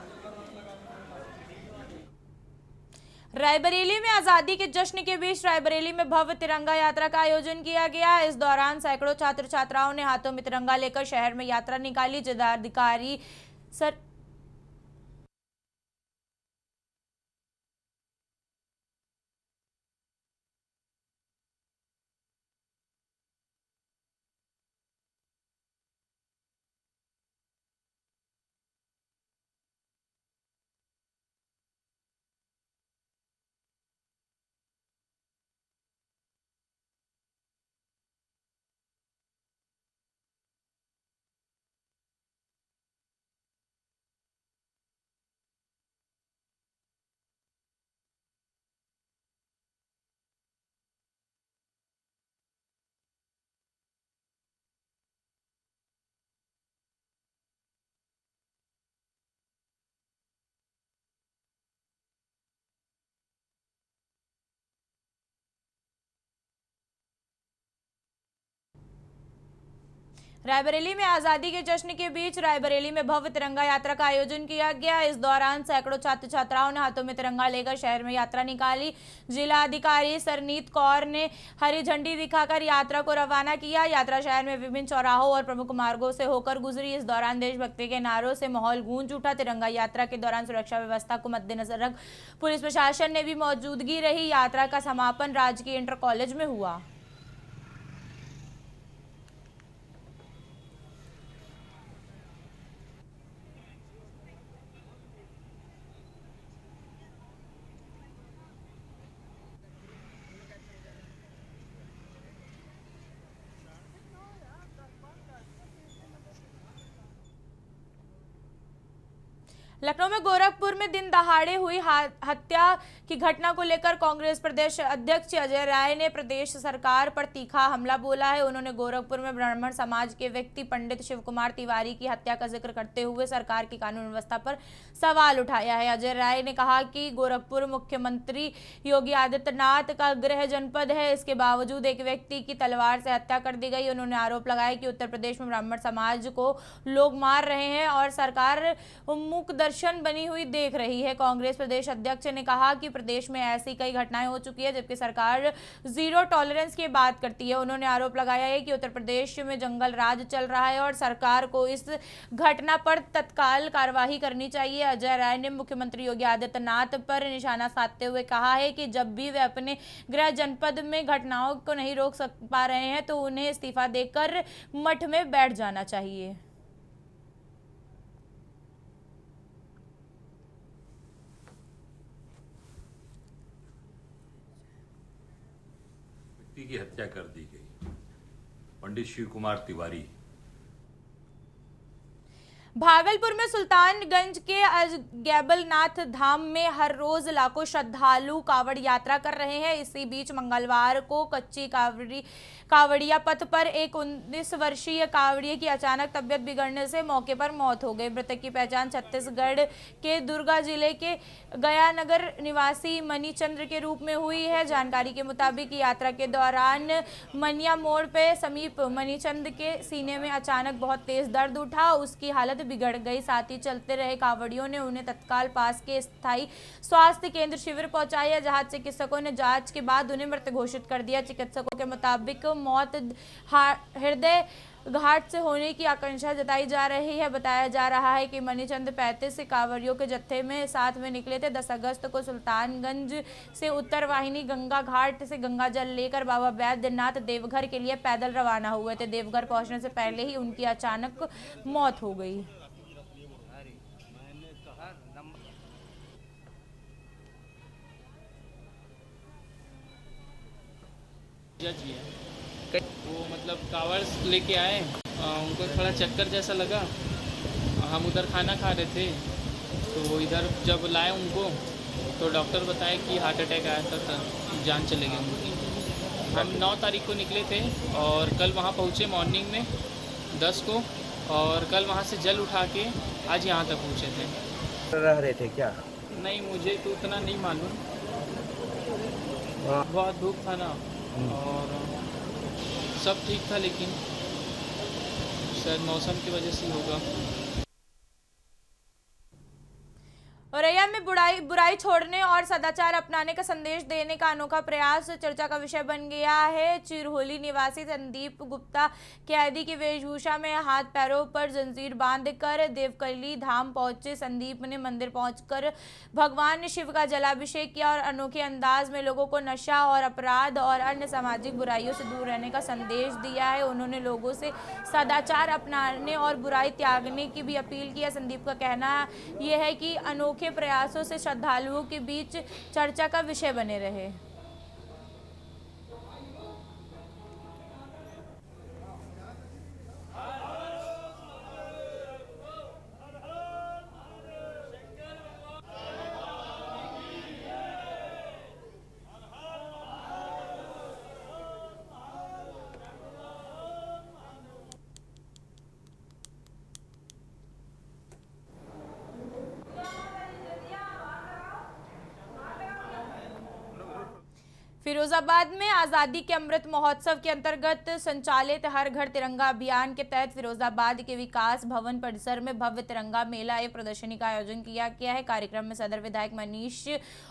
रायबरेली में आजादी के जश्न के बीच रायबरेली में भव्य तिरंगा यात्रा का आयोजन किया गया। इस दौरान सैकड़ों छात्र छात्राओं ने हाथों में तिरंगा लेकर शहर में यात्रा निकाली। जिलाधिकारी सर रायबरेली में आज़ादी के जश्न के बीच रायबरेली में भव्य तिरंगा यात्रा का आयोजन किया गया। इस दौरान सैकड़ों छात्र छात्राओं ने हाथों में तिरंगा लेकर शहर में यात्रा निकाली। जिला अधिकारी सरनीत कौर ने हरी झंडी दिखाकर यात्रा को रवाना किया। यात्रा शहर में विभिन्न चौराहों और प्रमुख मार्गों से होकर गुजरी। इस दौरान देशभक्ति के नारों से माहौल गूंज उठा। तिरंगा यात्रा के दौरान सुरक्षा व्यवस्था को मद्देनजर रख पुलिस प्रशासन ने भी मौजूदगी रही। यात्रा का समापन राजकीय इंटर कॉलेज में हुआ। लखनऊ में गोरखपुर में दिन दहाड़े हुई हत्या की घटना को लेकर कांग्रेस प्रदेश अध्यक्ष अजय राय ने प्रदेश सरकार पर तीखा हमला बोला है। उन्होंने गोरखपुर में ब्राह्मण समाज के व्यक्ति पंडित शिव कुमार तिवारी की हत्या का जिक्र करते हुए सरकार की कानून व्यवस्था पर सवाल उठाया है। अजय राय ने कहा कि गोरखपुर मुख्यमंत्री योगी आदित्यनाथ का गृह जनपद है, इसके बावजूद एक व्यक्ति की तलवार से हत्या कर दी गई। उन्होंने आरोप लगाया कि उत्तर प्रदेश में ब्राह्मण समाज को लोग मार रहे हैं और सरकार मूक दर्शन बनी हुई देख रही है। कांग्रेस प्रदेश अध्यक्ष ने कहा कि प्रदेश में ऐसी कई घटनाएं हो चुकी है जबकि सरकार जीरो टॉलरेंस की बात करती है। उन्होंने आरोप लगाया है कि उत्तर प्रदेश में जंगल राज चल रहा है और सरकार को इस घटना पर तत्काल कार्रवाई करनी चाहिए। अजय राय ने मुख्यमंत्री योगी आदित्यनाथ पर निशाना साधते हुए कहा है कि जब भी वे अपने गृह जनपद में घटनाओं को नहीं रोक पा रहे हैं तो उन्हें इस्तीफा देकर मठ में बैठ जाना चाहिए। की हत्या कर दी गई, पंडित शिव कुमार तिवारी। भागलपुर में सुल्तानगंज के गैबलनाथ धाम में हर रोज लाखों श्रद्धालु कावड़ यात्रा कर रहे हैं। इसी बीच मंगलवार को कच्ची कावड़िया पथ पर एक 19 वर्षीय कावड़िए की अचानक तबियत बिगड़ने से मौके पर मौत हो गई। मृतक की पहचान छत्तीसगढ़ के दुर्गा जिले के गयानगर निवासी मनीचंद्र के रूप में हुई है। जानकारी के मुताबिक यात्रा के दौरान मनिया मोड़ पे समीप मनीचंद के सीने में अचानक बहुत तेज दर्द उठा, उसकी हालत बिगड़ गई। साथ ही चलते रहे कावड़ियों ने उन्हें तत्काल पास के स्थायी स्वास्थ्य केंद्र शिविर पहुंचाया, जहां चिकित्सकों ने जांच के बाद उन्हें मृत घोषित कर दिया। चिकित्सकों के मुताबिक मौत हृदय घाट से होने की आशंका जताई जा रही है। बताया जा रहा है कि मनीचंद 35 कांवड़ियों के जत्थे में साथ में निकले थे। 10 अगस्त को सुल्तानगंज से उत्तर वाहिनी गंगा घाट से गंगा जल लेकर बाबा बैद्यनाथ देवघर के लिए पैदल रवाना हुए थे। देवघर पहुंचने से पहले ही उनकी अचानक मौत हो गई। वो मतलब कावड़ लेके आए, उनको थोड़ा चक्कर जैसा लगा। हम उधर खाना खा रहे थे तो इधर जब लाए उनको तो डॉक्टर बताए कि हार्ट अटैक आया था, तो जान चले गई उनकी। हम 9 तारीख को निकले थे और कल वहाँ पहुँचे मॉर्निंग में 10 को, और कल वहाँ से जल उठा के आज यहाँ तक पहुँचे थे। रह रहे थे क्या? नहीं, मुझे तो उतना नहीं मालूम, बहुत धूप था ना और सब ठीक था, लेकिन शायद मौसम की वजह से होगा। औरैया में बुराई छोड़ने और सदाचार अपनाने का संदेश देने का अनोखा प्रयास चर्चा का विषय बन गया है। चिरहोली निवासी संदीप गुप्ता कैदी की वेशभूषा में हाथ पैरों पर जंजीर बांधकर देवकली धाम पहुंचे। संदीप ने मंदिर पहुंचकर भगवान शिव का जलाभिषेक किया और अनोखे अंदाज में लोगों को नशा और अपराध और अन्य सामाजिक बुराइयों से दूर रहने का संदेश दिया है। उन्होंने लोगों से सदाचार अपनाने और बुराई त्यागने की भी अपील की है। संदीप का कहना यह है कि अनोखे प्रयासों से श्रद्धालुओं के बीच चर्चा का विषय बने रहे। फिरोजाबाद में आज़ादी के अमृत महोत्सव के अंतर्गत संचालित हर घर तिरंगा अभियान के तहत फिरोजाबाद के विकास भवन परिसर में भव्य तिरंगा मेला एवं प्रदर्शनी का आयोजन किया गया है। कार्यक्रम में सदर विधायक मनीष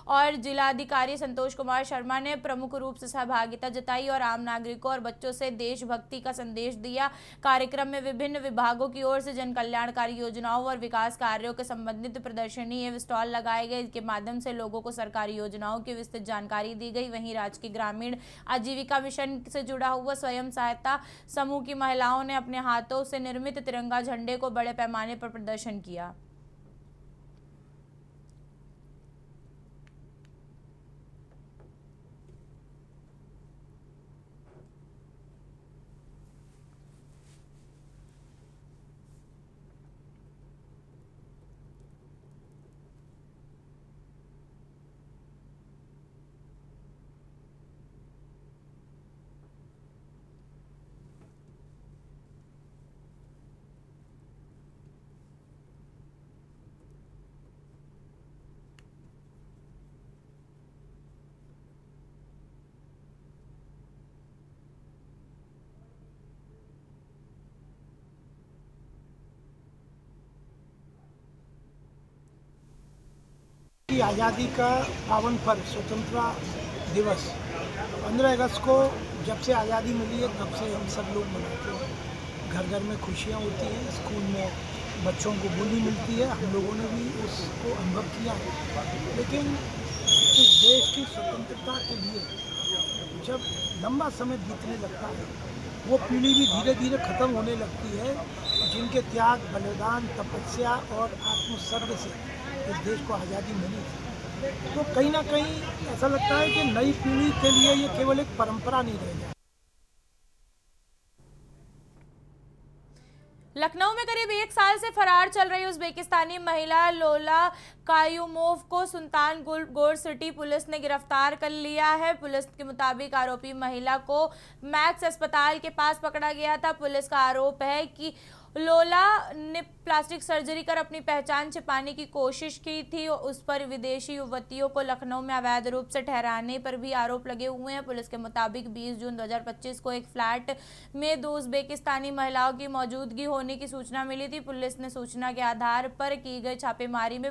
और जिलाधिकारी संतोष कुमार शर्मा ने प्रमुख रूप से सहभागिता जताई और आम नागरिकों और बच्चों से देशभक्ति का संदेश दिया। कार्यक्रम में विभिन्न विभागों की ओर से जन कल्याणकारी योजनाओं और विकास कार्यों के संबंधित प्रदर्शनी एवं स्टॉल लगाए गए। इसके माध्यम से लोगों को सरकारी योजनाओं की विस्तृत जानकारी दी गई। वहीं राजकीय ग्रामीण आजीविका मिशन से जुड़ा हुआ स्वयं सहायता समूह की महिलाओं ने अपने हाथों से निर्मित तिरंगा झंडे को बड़े पैमाने पर प्रदर्शन किया। की आज़ादी का पावन पर्व स्वतंत्रता दिवस 15 अगस्त को जब से आज़ादी मिली है तब से हम सब लोग मनाते हैं। घर घर में खुशियाँ होती हैं, स्कूल में बच्चों को बोली मिलती है, हम लोगों ने भी उसको अनुभव किया है। लेकिन इस देश की स्वतंत्रता के लिए जब लंबा समय बीतने लगता है, वो पीढ़ी भी धीरे धीरे ख़त्म होने लगती है जिनके त्याग, बलिदान, तपस्या और आत्मसर्ग से इस देश को आज़ादी मिली। तो कहीं ना कहीं ऐसा लगता है कि नई पीढ़ी के लिए ये केवल एक परंपरा नहीं रह जाए। लखनऊ में करीब 1 साल से फरार चल रही उज़्बेकिस्तानी महिला लोला कायूमोव को सुल्तान गोर सिटी पुलिस ने गिरफ्तार कर लिया है। पुलिस के मुताबिक आरोपी महिला को मैक्स अस्पताल के पास पकड़ा गया था। पुलिस का आरोप है कि लोला ने प्लास्टिक सर्जरी कर अपनी पहचान छिपाने की कोशिश की थी। उस पर विदेशी युवतियों को लखनऊ में अवैध रूप से ठहराने पर भी आरोप लगे हुए हैं। पुलिस के मुताबिक 20 जून 2025 को एक फ्लैट में 2 उज़्बेकिस्तानी महिलाओं की मौजूदगी होने की सूचना मिली थी। पुलिस ने सूचना के आधार पर की गई छापेमारी में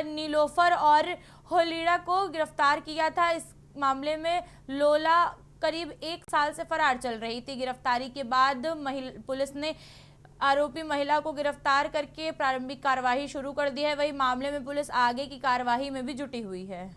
नीलोफर और होलिडा को गिरफ्तार किया था। इस मामले में लोला करीब 1 साल से फरार चल रही थी। गिरफ्तारी के बाद पुलिस ने आरोपी महिला को गिरफ्तार करके प्रारंभिक कार्यवाही शुरू कर दी है। वही मामले में पुलिस आगे की कार्यवाही में भी जुटी हुई है।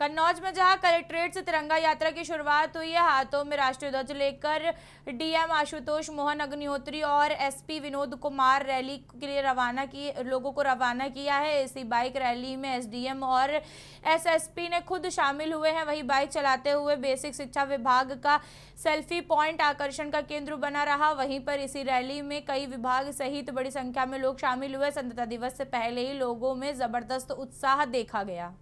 कन्नौज में जहां कलेक्ट्रेट से तिरंगा यात्रा की शुरुआत हुई है, हाथों में राष्ट्रीय ध्वज लेकर डीएम आशुतोष मोहन अग्निहोत्री और एसपी विनोद कुमार रैली के लिए लोगों को रवाना किया है। इसी बाइक रैली में एसडीएम और एसएसपी ने खुद शामिल हुए हैं। वहीं बाइक चलाते हुए बेसिक शिक्षा विभाग का सेल्फी पॉइंट आकर्षण का केंद्र बना रहा। वहीं पर इसी रैली में कई विभाग सहित बड़ी संख्या में लोग शामिल हुए। स्वतंत्रता दिवस से पहले ही लोगों में जबरदस्त उत्साह देखा गया।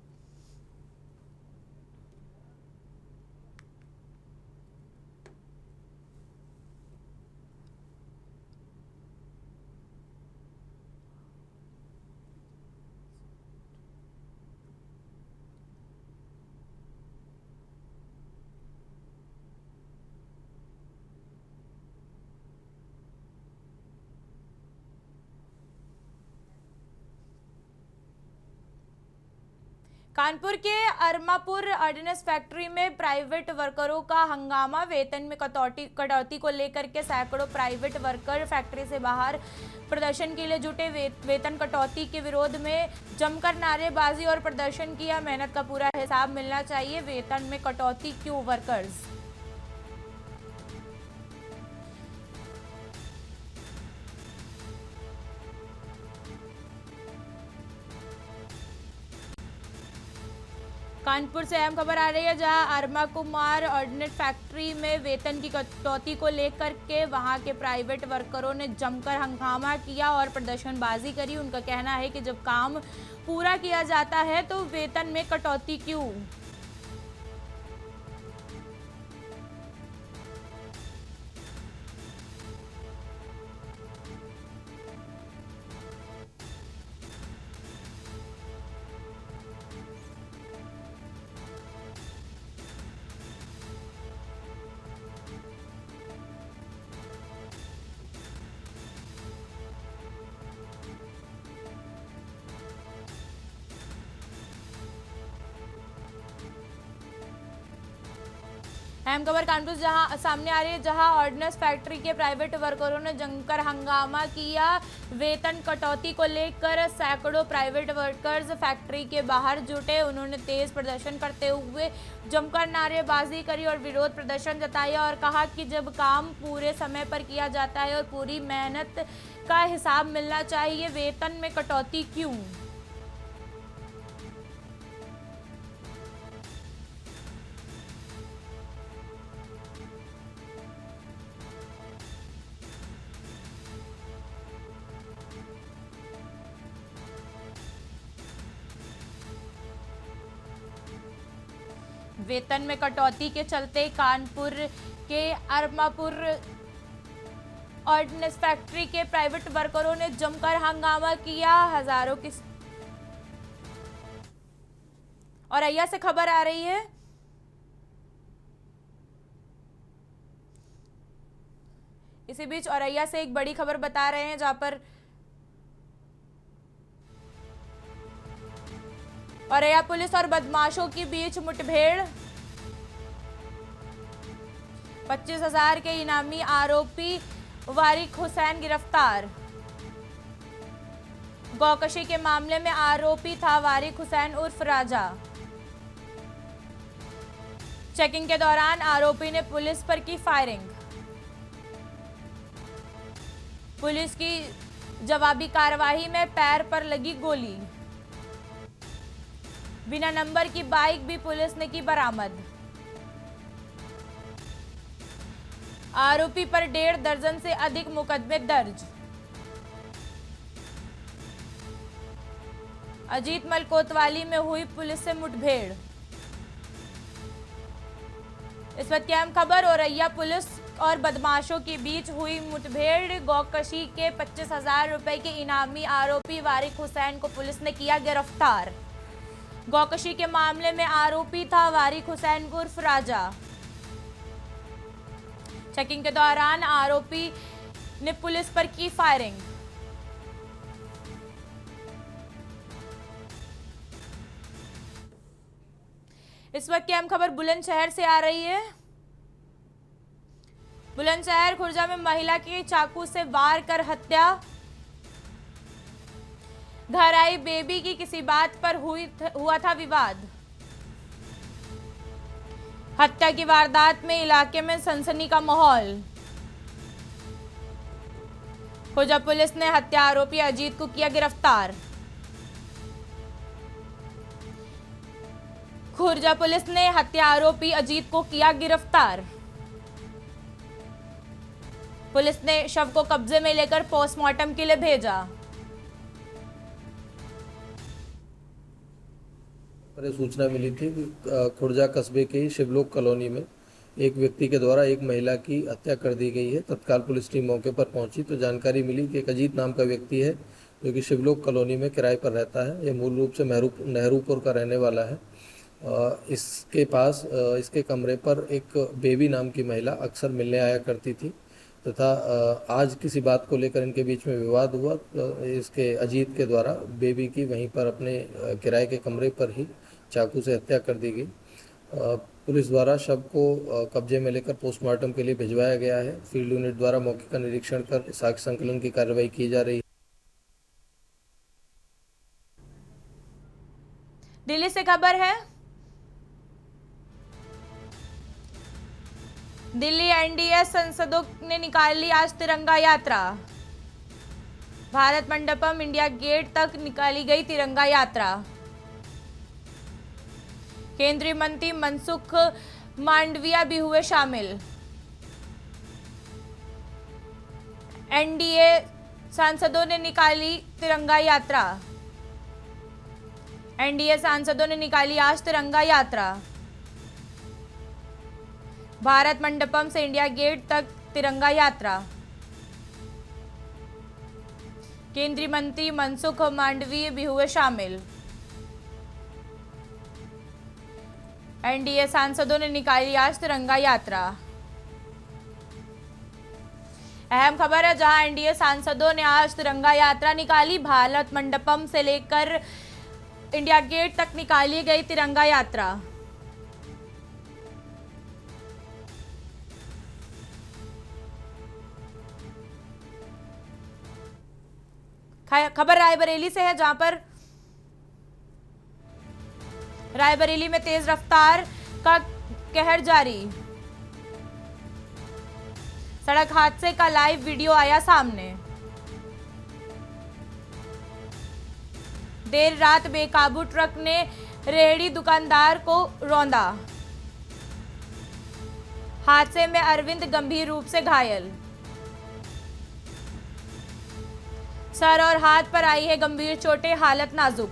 कानपुर के अरमापुर ऑर्डिनेंस फैक्ट्री में प्राइवेट वर्करों का हंगामा। वेतन में कटौती को लेकर के सैकड़ों प्राइवेट वर्कर फैक्ट्री से बाहर प्रदर्शन के लिए जुटे। वेतन कटौती के विरोध में जमकर नारेबाजी और प्रदर्शन किया। मेहनत का पूरा हिसाब मिलना चाहिए, वेतन में कटौती क्यों वर्कर्स। कानपुर से अहम खबर आ रही है, जहां अरमा कुमार ऑर्डिनेट फैक्ट्री में वेतन की कटौती को लेकर के वहां के प्राइवेट वर्करों ने जमकर हंगामा किया और प्रदर्शनबाजी करी। उनका कहना है कि जब काम पूरा किया जाता है तो वेतन में कटौती क्यों। अहम खबर कानपुर जहां सामने आ रही है, जहां ऑर्डिनेंस फैक्ट्री के प्राइवेट वर्करों ने जमकर हंगामा किया। वेतन कटौती को लेकर सैकड़ों प्राइवेट वर्कर्स फैक्ट्री के बाहर जुटे। उन्होंने तेज प्रदर्शन करते हुए जमकर नारेबाजी करी और विरोध प्रदर्शन जताया और कहा कि जब काम पूरे समय पर किया जाता है और पूरी मेहनत का हिसाब मिलना चाहिए, वेतन में कटौती क्यों। वेतन में कटौती के चलते कानपुर के अरमापुर ऑर्डिनेंस फैक्ट्री के प्राइवेट वर्करों ने जमकर हंगामा किया। हजारों की औरैया से खबर आ रही है, इसी बीच औरैया से एक बड़ी खबर बता रहे हैं, जहां पर औरैया पुलिस और बदमाशों के बीच मुठभेड़। 25,000 के इनामी आरोपी वारिक हुसैन गिरफ्तार। गौकशी के मामले में आरोपी था वारिक हुसैन उर्फ राजा। चेकिंग के दौरान आरोपी ने पुलिस पर की फायरिंग। पुलिस की जवाबी कार्रवाई में पैर पर लगी गोली। बिना नंबर की बाइक भी पुलिस ने की बरामद। आरोपी पर 1.5 दर्जन से अधिक मुकदमे दर्ज। अजीतमल कोतवाली में हुई पुलिस से मुठभेड़। इस वक्त की अहम खबर, औरैया पुलिस और बदमाशों के बीच हुई मुठभेड़। गौकशी के 25,000 रुपए के इनामी आरोपी वारिक हुसैन को पुलिस ने किया गिरफ्तार। गौकशी के मामले में आरोपी था वारिक हुसैन उर्फ राजा। चेकिंग के दौरान आरोपी ने पुलिस पर की फायरिंग। इस वक्त की अहम खबर बुलंदशहर से आ रही है। बुलंदशहर खुर्जा में महिला की चाकू से वार कर हत्या। घर आई बेबी की किसी बात पर हुआ था विवाद। हत्या की वारदात में इलाके में सनसनी का माहौल। खुर्जा पुलिस ने हत्या आरोपी अजीत को किया गिरफ्तार। खुर्जा पुलिस ने हत्या आरोपी अजीत को किया गिरफ्तार। पुलिस ने शव को कब्जे में लेकर पोस्टमार्टम के लिए भेजा। पर सूचना मिली थी कि खुर्जा कस्बे के ही शिवलोक कॉलोनी में एक व्यक्ति के द्वारा एक महिला की हत्या कर दी गई है। तत्काल पुलिस टीम मौके पर पहुंची तो जानकारी मिली कि एक अजीत नाम का व्यक्ति है जो कि शिवलोक कॉलोनी में किराए पर रहता है। यह मूल रूप से नेहरूपुर का रहने वाला है। इसके पास इसके कमरे पर एक बेबी नाम की महिला अक्सर मिलने आया करती थी तथा आज किसी बात को लेकर इनके बीच में विवाद हुआ तो इसके अजीत के द्वारा बेबी की वहीं पर अपने किराए के कमरे पर ही चाकू से हत्या कर दी गई। पुलिस द्वारा शव को कब्जे में लेकर पोस्टमार्टम के लिए भिजवाया गया है। फील्ड यूनिट द्वारा मौके का निरीक्षण कर साक्ष्य संकलन की कार्रवाई की जा रही है। दिल्ली से खबर है, दिल्ली एनडीए सांसदों ने निकाली आज तिरंगा यात्रा। भारत मंडपम इंडिया गेट तक निकाली गई तिरंगा यात्रा। केंद्रीय मंत्री मनसुख मांडविया भी हुए शामिल। एनडीए सांसदों ने निकाली तिरंगा यात्रा। एनडीए सांसदों ने निकाली आज तिरंगा यात्रा। भारत मंडपम से इंडिया गेट तक तिरंगा यात्रा। केंद्रीय मंत्री मनसुख मांडवीय भी हुए शामिल। एनडीए सांसदों ने निकाली आज तिरंगा यात्रा। अहम खबर है, जहां एनडीए सांसदों ने आज तिरंगा यात्रा निकाली। भारत मंडपम से लेकर इंडिया गेट तक निकाली गई तिरंगा यात्रा। खबर रायबरेली से है, जहां पर रायबरेली में तेज रफ्तार का कहर जारी। सड़क हादसे का लाइव वीडियो आया सामने। देर रात बेकाबू ट्रक ने रेहड़ी दुकानदार को रौंदा। हादसे में अरविंद गंभीर रूप से घायल। सर और हाथ पर आई है गंभीर चोटें, हालत नाजुक।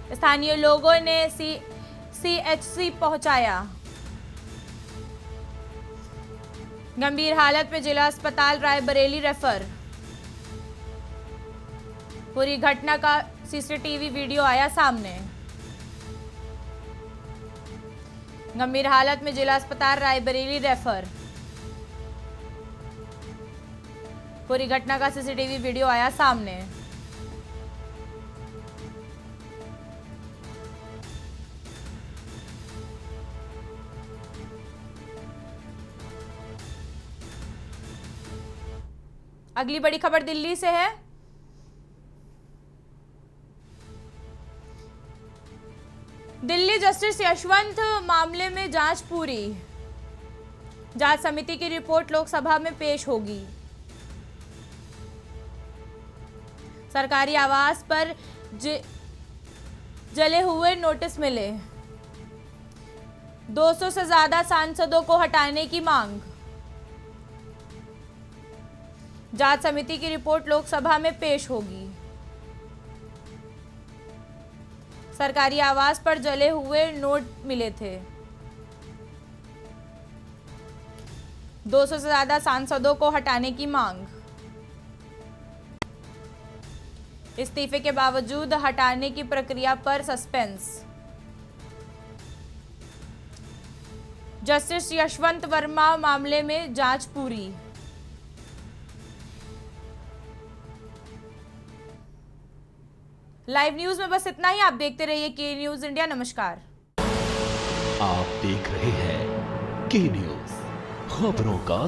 स्थानीय लोगों ने सीएचसी पहुंचाया। गंभीर हालत में जिला अस्पताल रायबरेली रेफर। पूरी घटना का सीसीटीवी वीडियो आया सामने। गंभीर हालत में जिला अस्पताल रायबरेली रेफर। पूरी घटना का सीसीटीवी वीडियो आया सामने। अगली बड़ी खबर दिल्ली से है। दिल्ली जस्टिस यशवंत मामले में जांच पूरी। जांच समिति की रिपोर्ट लोकसभा में पेश होगी। सरकारी आवास पर जले हुए नोटिस मिले। 200 से ज्यादा सांसदों को हटाने की मांग। जांच समिति की रिपोर्ट लोकसभा में पेश होगी। सरकारी आवास पर जले हुए नोट मिले थे। 200 से ज्यादा सांसदों को हटाने की मांग। इस्तीफे के बावजूद हटाने की प्रक्रिया पर सस्पेंस। जस्टिस यशवंत वर्मा मामले में जांच पूरी। लाइव न्यूज में बस इतना ही। आप देखते रहिए के न्यूज इंडिया। नमस्कार। आप देख रहे हैं के न्यूज, खबरों का